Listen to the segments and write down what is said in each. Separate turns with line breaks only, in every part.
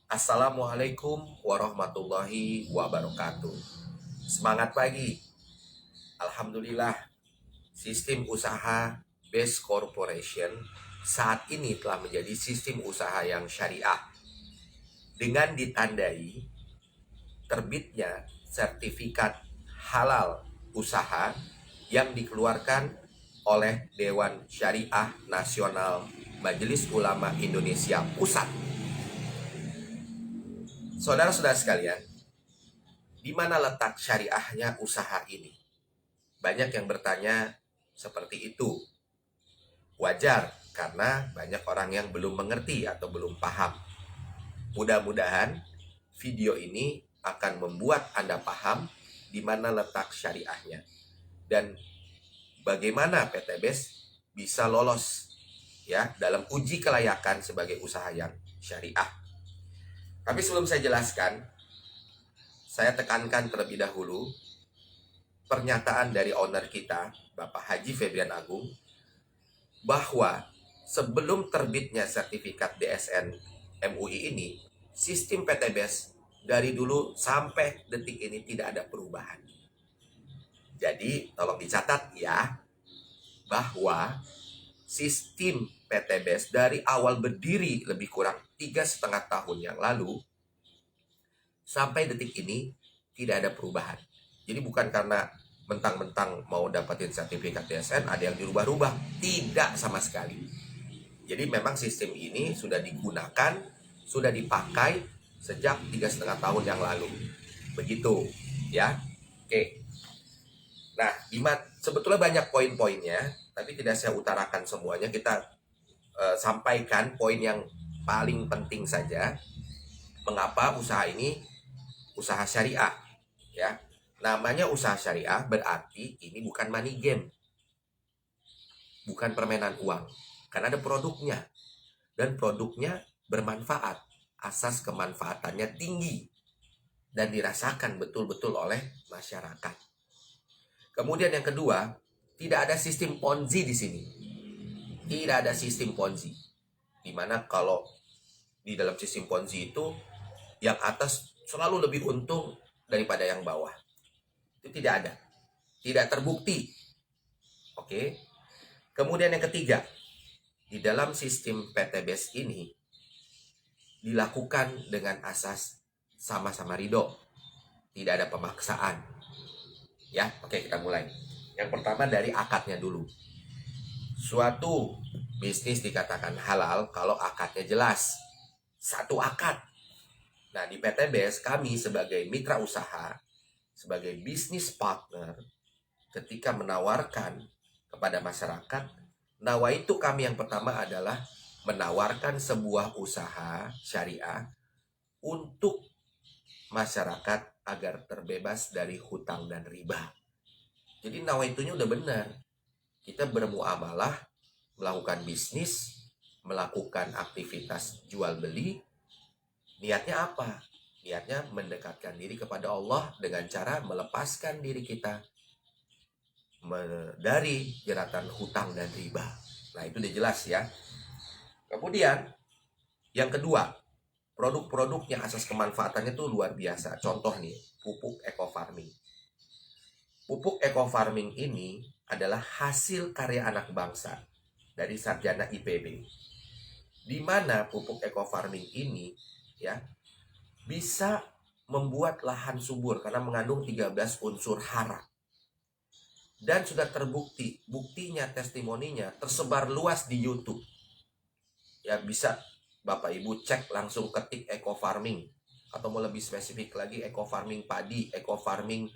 Assalamualaikum warahmatullahi wabarakatuh. Semangat pagi. Alhamdulillah, sistem usaha Best Corporation saat ini telah menjadi sistem usaha yang syariah dengan ditandai terbitnya sertifikat halal usaha yang dikeluarkan oleh Dewan Syariah Nasional Majelis Ulama Indonesia Pusat. Saudara-saudara sekalian, di mana letak syariahnya usaha ini? Banyak yang bertanya seperti itu. Wajar, karena banyak orang yang belum mengerti atau belum paham. Mudah-mudahan video ini akan membuat Anda paham di mana letak syariahnya dan bagaimana PT BES bisa lolos ya dalam uji kelayakan sebagai usaha yang syariah. Tapi sebelum saya jelaskan, saya tekankan terlebih dahulu pernyataan dari owner kita, Bapak Haji Febrian Agung, bahwa sebelum terbitnya sertifikat DSN MUI ini, sistem PT BES dari dulu sampai detik ini tidak ada perubahan. Jadi tolong dicatat ya, bahwa sistem PT BES dari awal berdiri lebih kurang 3,5 tahun yang lalu sampai detik ini tidak ada perubahan. Jadi bukan karena mentang-mentang mau dapetin sertifikat DSN ada yang dirubah-rubah, tidak sama sekali. Jadi memang sistem ini sudah digunakan, sudah dipakai sejak 3,5 tahun yang lalu. Begitu ya. Oke. Nah, sebetulnya banyak poin-poinnya, tapi tidak saya utarakan semuanya. Kita sampaikan poin yang paling penting saja. Mengapa usaha ini usaha syariah? Ya, namanya usaha syariah berarti ini bukan money game, bukan permainan uang, karena ada produknya dan produknya bermanfaat, asas kemanfaatannya tinggi dan dirasakan betul-betul oleh masyarakat. Kemudian yang kedua, tidak ada sistem Ponzi di sini. Tidak ada sistem Ponzi. Dimana kalau di dalam sistem Ponzi itu yang atas selalu lebih untung daripada yang bawah. Itu tidak ada. Tidak terbukti. Oke. Kemudian yang ketiga, di dalam sistem PT BES ini dilakukan dengan asas sama-sama ridho. Tidak ada pemaksaan. Ya, oke, kita mulai. Yang pertama dari akadnya dulu. Suatu bisnis dikatakan halal kalau akadnya jelas. Satu akad. Nah, di PT BES kami sebagai mitra usaha, sebagai bisnis partner, ketika menawarkan kepada masyarakat, nawaitu kami yang pertama adalah menawarkan sebuah usaha syariah untuk masyarakat agar terbebas dari hutang dan riba. Jadi nawaitunya udah benar. Kita bermuamalah, melakukan bisnis, melakukan aktivitas jual beli. Niatnya apa? Niatnya mendekatkan diri kepada Allah dengan cara melepaskan diri kita dari jeratan hutang dan riba. Nah, itu udah jelas ya. Kemudian yang kedua, produk-produknya asas kemanfaatannya tuh luar biasa. Contoh nih, pupuk eco farming. Pupuk eco farming ini adalah hasil karya anak bangsa dari sarjana IPB. Di mana pupuk eco farming ini ya bisa membuat lahan subur karena mengandung 13 unsur hara. Dan sudah terbukti, buktinya, testimoninya tersebar luas di YouTube. Ya, bisa Bapak Ibu cek, langsung ketik eco farming, atau mau lebih spesifik lagi eco farming padi, eco farming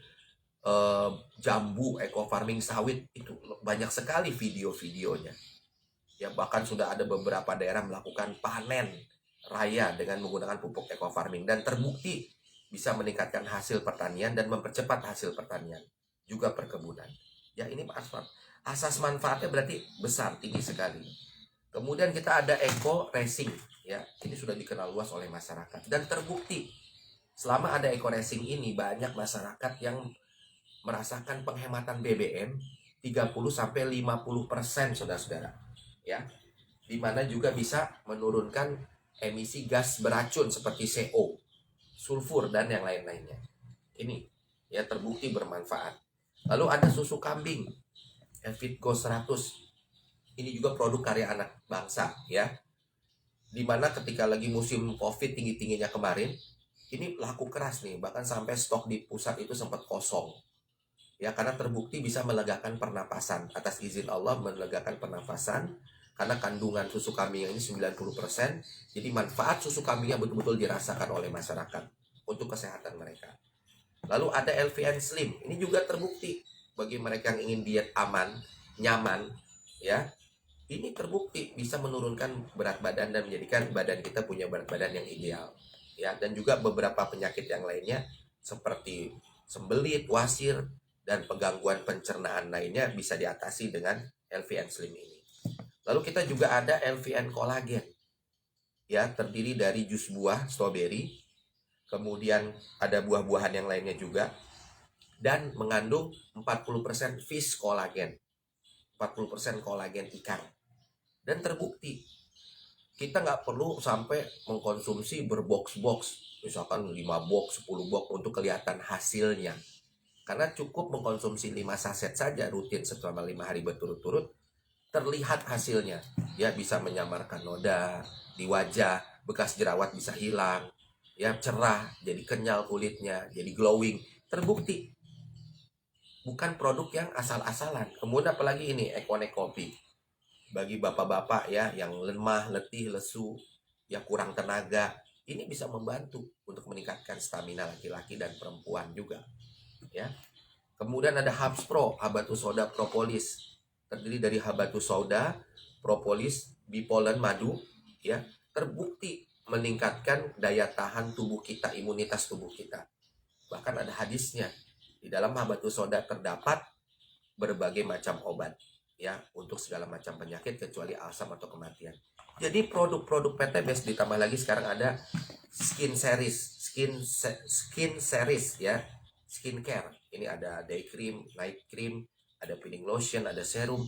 jambu, eco farming sawit. Itu banyak sekali video-videonya. Ya, bahkan sudah ada beberapa daerah melakukan panen raya dengan menggunakan pupuk eco farming dan terbukti bisa meningkatkan hasil pertanian dan mempercepat hasil pertanian, juga perkebunan. Ya, ini asas manfaatnya berarti besar, tinggi sekali. Kemudian kita ada eco racing, ya. Ini sudah dikenal luas oleh masyarakat dan terbukti selama ada eco racing ini banyak masyarakat yang merasakan penghematan BBM 30-50%, saudara-saudara. Ya. Di mana juga bisa menurunkan emisi gas beracun seperti CO, sulfur, dan yang lain-lainnya. Ini ya terbukti bermanfaat. Lalu ada susu kambing, Evitgo 100. Ini juga produk karya anak bangsa ya. Dimana ketika lagi musim COVID tinggi-tingginya kemarin, ini laku keras nih, bahkan sampai stok di pusat itu sempat kosong. Ya, karena terbukti bisa melegakan pernapasan. Atas izin Allah melegakan pernapasan karena kandungan susu kambing ini 90%. Jadi manfaat susu kambingnya betul-betul dirasakan oleh masyarakat untuk kesehatan mereka. Lalu ada LVN Slim. Ini juga terbukti bagi mereka yang ingin diet aman, nyaman, ya. Ini terbukti bisa menurunkan berat badan dan menjadikan badan kita punya berat badan yang ideal. Ya, dan juga beberapa penyakit yang lainnya seperti sembelit, wasir, dan penggangguan pencernaan lainnya bisa diatasi dengan LVN Slim ini. Lalu kita juga ada LVN Collagen. Ya, terdiri dari jus buah stroberi, kemudian ada buah-buahan yang lainnya juga, dan mengandung 40% fish collagen, 40% kolagen ikan. Dan terbukti kita nggak perlu sampai mengkonsumsi berbox-box, misalkan 5 box, 10 box untuk kelihatan hasilnya. Karena cukup mengkonsumsi 5 saset saja rutin selama 5 hari berturut-turut, terlihat hasilnya. Ya, bisa menyamarkan noda di wajah, bekas jerawat bisa hilang, ya cerah, jadi kenyal kulitnya, jadi glowing. Terbukti. Bukan produk yang asal-asalan. Kemudian apalagi ini, Econnect Kopi. Bagi bapak-bapak ya yang lemah, letih, lesu, ya kurang tenaga, ini bisa membantu untuk meningkatkan stamina laki-laki dan perempuan juga. Ya. Kemudian ada Hubs Pro, habatus soda propolis. Terdiri dari habatus soda, propolis, bipolen, madu, ya. Terbukti meningkatkan daya tahan tubuh kita, imunitas tubuh kita. Bahkan ada hadisnya. Di dalam habatus soda terdapat berbagai macam obat ya untuk segala macam penyakit kecuali asam atau kematian. Jadi produk-produk PTBS ditambah lagi sekarang ada skin series ya, skincare. Ini ada day cream, night cream, ada peeling lotion, ada serum.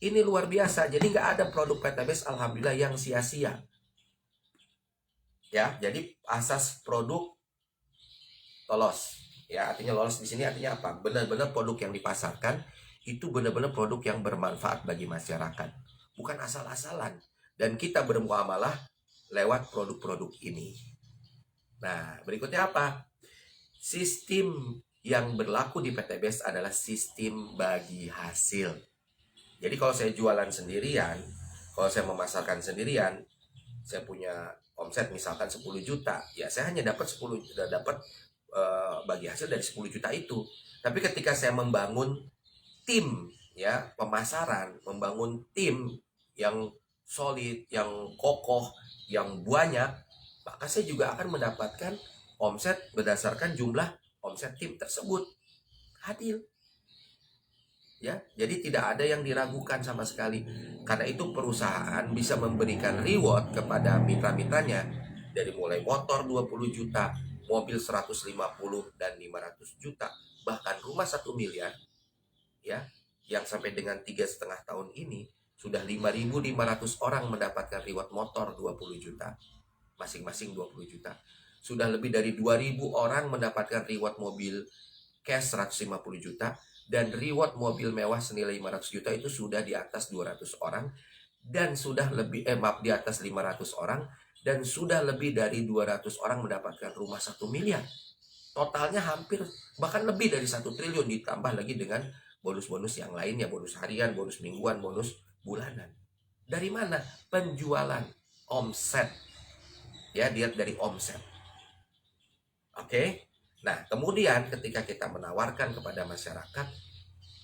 Ini luar biasa. Jadi nggak ada produk PTBS alhamdulillah yang sia-sia. Ya, jadi asas produk lolos. Ya, artinya lolos di sini artinya apa? Benar-benar produk yang dipasarkan itu benar-benar produk yang bermanfaat bagi masyarakat, bukan asal-asalan. Dan kita bermuamalah lewat produk-produk ini. Nah, berikutnya apa? Sistem yang berlaku di PTBS adalah sistem bagi hasil. Jadi kalau saya jualan sendirian, kalau saya memasarkan sendirian, saya punya omset misalkan 10 juta, ya saya hanya dapat 10 juta, dapat bagi hasil dari 10 juta itu. Tapi ketika saya membangun tim ya pemasaran, membangun tim yang solid, yang kokoh, yang banyak, maka saya juga akan mendapatkan omset berdasarkan jumlah omset tim tersebut. Adil. Ya, jadi tidak ada yang diragukan sama sekali. Karena itu perusahaan bisa memberikan reward kepada mitra-mitranya dari mulai motor 20 juta, mobil 150 dan 500 juta, bahkan rumah 1 miliar. Ya, yang sampai dengan 3,5 tahun ini sudah 5.500 orang mendapatkan reward motor 20 juta, masing-masing 20 juta. Sudah lebih dari 2.000 orang mendapatkan reward mobil cash 150 juta, dan reward mobil mewah senilai 500 juta itu sudah di atas 200 orang, dan sudah lebih di atas 500 orang, dan sudah lebih dari 200 orang mendapatkan rumah 1 miliar. Totalnya hampir bahkan lebih dari 1 triliun, ditambah lagi dengan bonus-bonus yang lainnya, bonus harian, bonus mingguan, bonus bulanan. Dari mana? Penjualan, omset. Ya, dia dari omset. Oke. Nah, kemudian ketika kita menawarkan kepada masyarakat,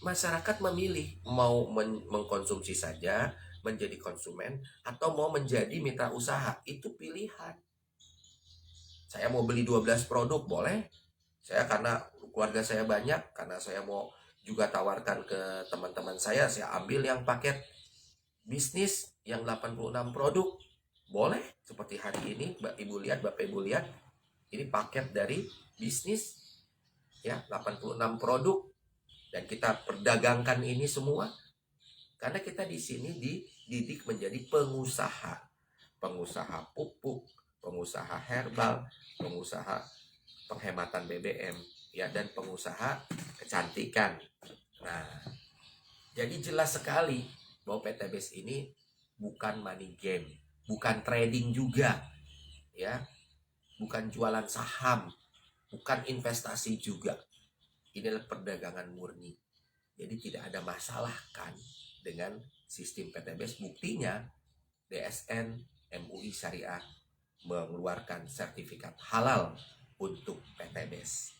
masyarakat memilih mau mengkonsumsi saja, menjadi konsumen, atau mau menjadi mitra usaha. Itu pilihan. Saya mau beli 12 produk, boleh. Saya karena keluarga saya banyak, karena saya mau juga tawarkan ke teman-teman saya ambil yang paket bisnis yang 86 produk. Boleh, seperti hari ini Bapak Ibu lihat, ini paket dari bisnis ya, 86 produk, dan kita perdagangkan ini semua karena kita di sini dididik menjadi pengusaha. pengusaha pupuk, pengusaha herbal, pengusaha penghematan BBM, ya, dan pengusaha kecantikan. Nah, jadi jelas sekali bahwa PTBS ini bukan money game, bukan trading juga, ya, bukan jualan saham, bukan investasi juga. Inilah perdagangan murni. Jadi tidak ada masalah kan dengan sistem PTBS. Buktinya DSN MUI Syariah mengeluarkan sertifikat halal untuk PTBS.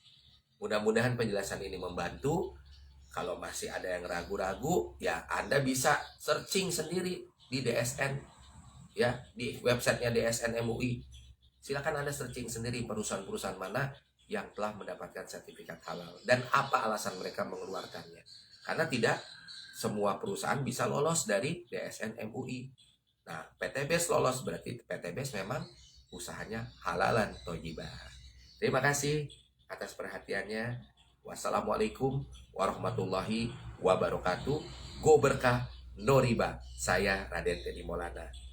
Mudah-mudahan penjelasan ini membantu. Kalau masih ada yang ragu-ragu, ya Anda bisa searching sendiri di DSN, ya, di websitenya DSN MUI. Silakan Anda searching sendiri perusahaan-perusahaan mana yang telah mendapatkan sertifikat halal dan apa alasan mereka mengeluarkannya. Karena tidak semua perusahaan bisa lolos dari DSN MUI. Nah, PTBS lolos berarti PTBS memang usahanya halalan thayyibah. Terima kasih atas perhatiannya. Wassalamualaikum warahmatullahi wabarakatuh. Go berkah, no riba. Saya Raden Teddy Maulana.